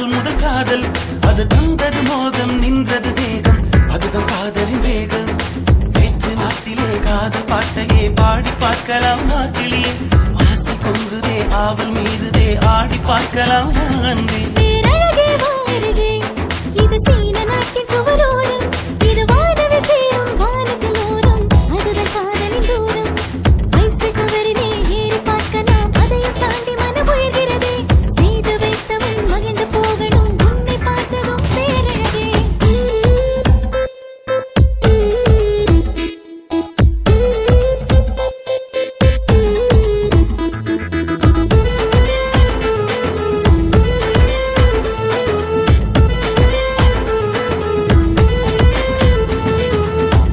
விட்டால் முதல் காதல் அது தந்தது மோகம் நின்றது தேகம் அதுதான் காதலின் வேகம் வேற்று நாட்டிலே காதல் பாட்டையே பாடி பார்க்கலாம் கிளியே ஆசை பொங்குதே ஆவல் மீறுதே ஆடி பார்க்கலாம் அன்பே பேரழகே வாருதே இது சீன நாட்டின் சுவரோரம் இது வானவில் சேரும் வானத்தில் ஓரம் அதுதான் காதலின் தூரம் ஐஃபில் டவரிலே ஏறி பார்க்கலாம் அதையும் தாண்டி மனம் உயர்கிறதே செய்து வைத்தவன் மகிழ்ந்து போகணும் உன்னை பார்த்ததும் பேரழகே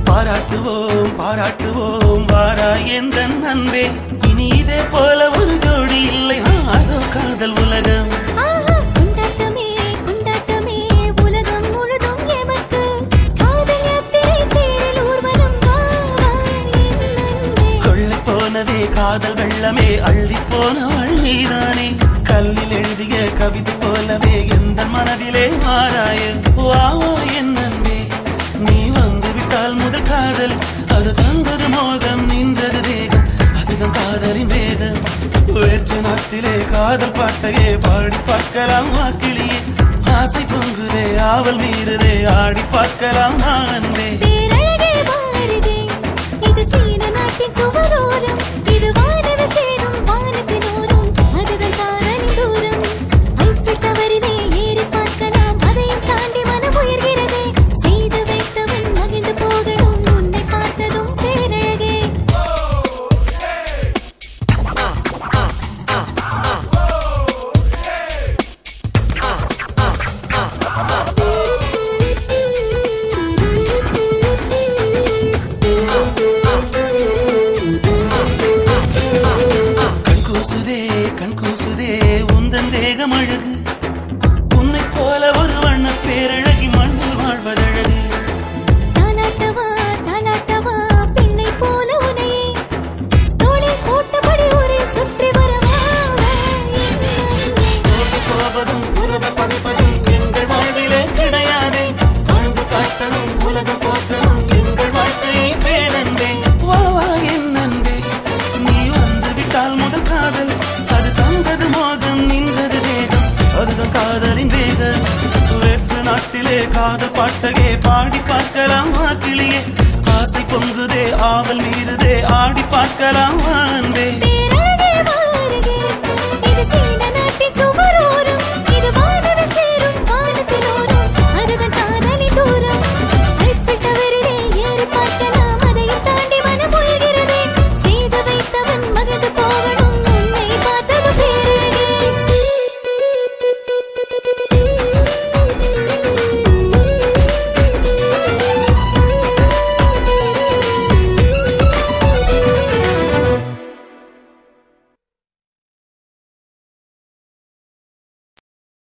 பாராட்டுவோம் பாராட்டுவோம் வாரா எந்தன் அன்பே இனி இதே போல ஒரு ஜோடி இல்லை அதோ காதல் உலகம் கொண்டாட்டமே கொண்டாட்டமே உலகம் முழுதும் எமக்கு காதல் யாத்திரை தேரில் ஊர்வலம் வா கொள்ளை போனதே காதல் வெள்ளமே அள்ளி போனவள் நீதானே கல்லில் எழுதிய கவிதை போலவே எந்த மனதிலே மாறாய வாவா என் அன்பே நீ வந்து விட்டால் முதல் காதல் அது தந்தது மோகம் நின்றது தேகம் அதுதான் காதலின் வேகம் வேற்று நாட்டிலே காதல் பாட்டையே பாடி பார்க்கலாம் கிளியே ஆசை பொங்குதே ஆவல் மீறுதே ஆடி பார்க்கலாம் அன்பே பேரழகே வாருதே இது சீன நாட்டின் சுவரோரம் இது வானவில் சேரும் வானத்தின் ஓரம் அதுதான் காதலின் தூரம் ஐஃபில் டவரிலே ஏறி பார்க்கலாம் அதையும் தாண்டி மனம் உயர்கிறதே செய்து வைத்தவன் மகிழ்ந்து போகணும் உன்னை பார்த்ததும் பேரழகே கண் கூசுதே உந்தன் தேகம் அழகு உன்னை போல ஒரு வண்ண பேரழகி மண்ணில் வாழ்வதழகு தாலாட்டவா பெண்ணை போல உனையே தோளில் போட்டபடி ஒரே சுற்றி வரவா போவதும் உறவ பதிப்பதும் எங்கள் வாழ்விலே கிடையாது வாழ்ந்து காட்டணும் உலகம் போற்றணும் எங்கள் வாழ்க்கையை பேரன்பே வாவா என் அன்பே நீ வந்து விட்டால் முதல் காதல் அது தந்தது மோகம் நின்றது தேகம் அதுதான் காதலின் வேகம் வேற்று நாட்டிலே காதல் பாட்டையே பாடி பார்க்கலாம் கிளியே ஆசை பொங்குதே ஆவல் மீறுதே ஆடி பார்க்கலாம் அன்பே பேரழகே வாருதே இது சீன